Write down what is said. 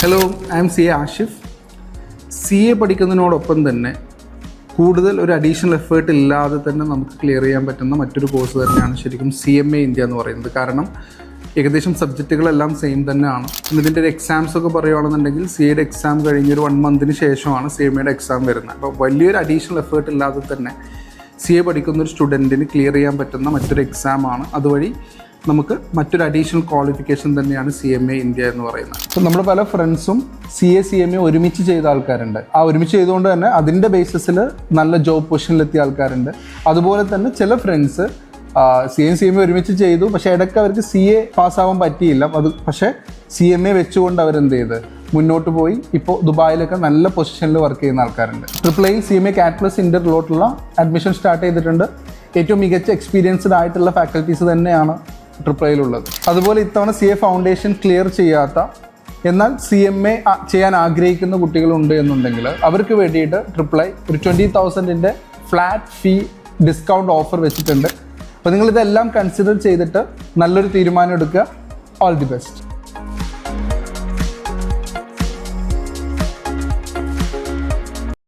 Hello, I M CA Ashif. CA പഠിക്കുന്നതിനോടൊപ്പം തന്നെ കൂടുതൽ ഒരു അഡീഷണൽ എഫേർട്ട് ഇല്ലാതെ തന്നെ നമുക്ക് ക്ലിയർ ചെയ്യാൻ പറ്റുന്ന മറ്റൊരു കോഴ്സ് തന്നെയാണ് ശരിക്കും CMA ഇന്ത്യ എന്ന് പറയുന്നത്. കാരണം ഏകദേശം സബ്ജക്റ്റുകളെല്ലാം സെയിം തന്നെയാണ്. ഇതിൻ്റെ ഒരു എക്സാംസ് ഒക്കെ പറയുകയാണെന്നുണ്ടെങ്കിൽ CAയുടെ എക്സാം കഴിഞ്ഞൊരു 1 മന്തിന് ശേഷമാണ് CMAയുടെ എക്സാം വരുന്നത്. അപ്പോൾ വലിയൊരു അഡീഷണൽ എഫേർട്ട് ഇല്ലാതെ തന്നെ CA പഠിക്കുന്ന ഒരു സ്റ്റുഡൻറ്റിന് ക്ലിയർ ചെയ്യാൻ പറ്റുന്ന മറ്റൊരു എക്സാമാണ്. അതുവഴി നമുക്ക് മറ്റൊരു അഡീഷണൽ ക്വാളിഫിക്കേഷൻ തന്നെയാണ് CMA ഇന്ത്യ എന്ന് പറയുന്നത്. അപ്പോൾ നമ്മുടെ പല ഫ്രണ്ട്സും CMA ഒരുമിച്ച് ചെയ്ത ആൾക്കാരുണ്ട്. ആ ഒരുമിച്ച് ചെയ്തുകൊണ്ട് തന്നെ അതിൻ്റെ ബേസിസിൽ നല്ല ജോബ് പൊസിഷനിലെത്തിയ ആൾക്കാരുണ്ട്. അതുപോലെ തന്നെ ചില ഫ്രണ്ട്സ് CMA ഒരുമിച്ച് ചെയ്തു, പക്ഷേ ഇടയ്ക്ക് അവർക്ക് CA പാസ്സാവാൻ പറ്റിയില്ല. പക്ഷേ CMA വെച്ചുകൊണ്ട് അവരെന്ത് ചെയ്ത് മുന്നോട്ട് പോയി ഇപ്പോൾ ദുബായിലൊക്കെ നല്ല പൊസിഷനിൽ വർക്ക് ചെയ്യുന്ന ആൾക്കാരുണ്ട്. ട്രിപ്പിൾ CMA CAT+ ഇൻ്റർലോട്ടുള്ള അഡ്മിഷൻ സ്റ്റാർട്ട് ചെയ്തിട്ടുണ്ട്. ഏറ്റവും മികച്ച എക്സ്പീരിയൻസ്ഡ് ആയിട്ടുള്ള ഫാക്കൽറ്റീസ് തന്നെയാണ് ട്രിപ്പിളുള്ളത്. അതുപോലെ ഇത്തവണ CA ഫൗണ്ടേഷൻ ക്ലിയർ ചെയ്യാത്ത എന്നാൽ CMA ചെയ്യാൻ ആഗ്രഹിക്കുന്ന കുട്ടികളുണ്ട് എന്നുണ്ടെങ്കിൽ അവർക്ക് വേണ്ടിയിട്ട് ട്രിപ്പിൾ ഒരു 20,000 ഫ്ലാറ്റ് ഫീ ഡിസ്കൗണ്ട് ഓഫർ വെച്ചിട്ടുണ്ട്. അപ്പോൾ നിങ്ങളിതെല്ലാം കൺസിഡർ ചെയ്തിട്ട് നല്ലൊരു തീരുമാനം എടുക്കുക. All the best.